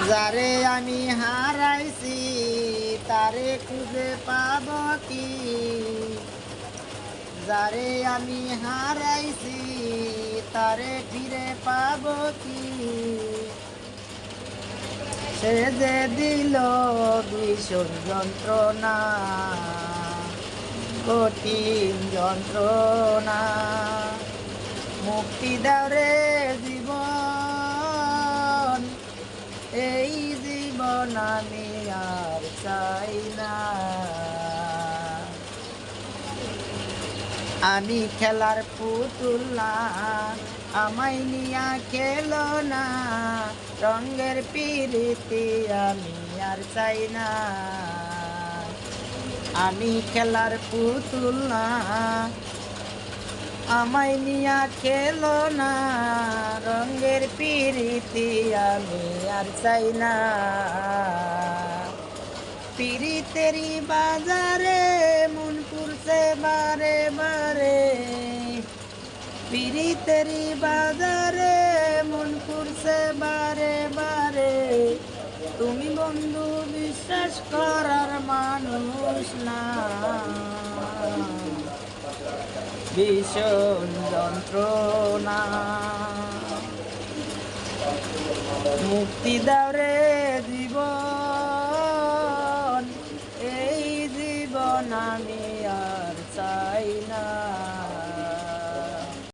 যারে আমি হারাইছি তারে খুঁজে পাব কি? যারে আমি হারাইছি তারে ফিরে পাব কি? সে যে দিল ভীষণ যন্ত্রণা, কঠিন যন্ত্রণা। মুক্তি দাও রে জীবন, এই জীবন আমি আর চাই না। আমি খেলার পুতুল না, আমায় নিয়া খেলো না। রঙের পিরিতি আমি আর চাই না। আমি খেলার পুতুল না, আমায় নিয়া খেলো না। রঙের পিরিতি আমি আর চাই না। পিরিতেরি বাজারে মন পুরছে বারে বারে, পিরিতেরি বাজারে মন পুরছে বারে বারে। তুমি বন্ধু বিশ্বাস করার মানুষ না, ভীষণ যন্ত্রণা। মুক্তি দাও রে জীবন,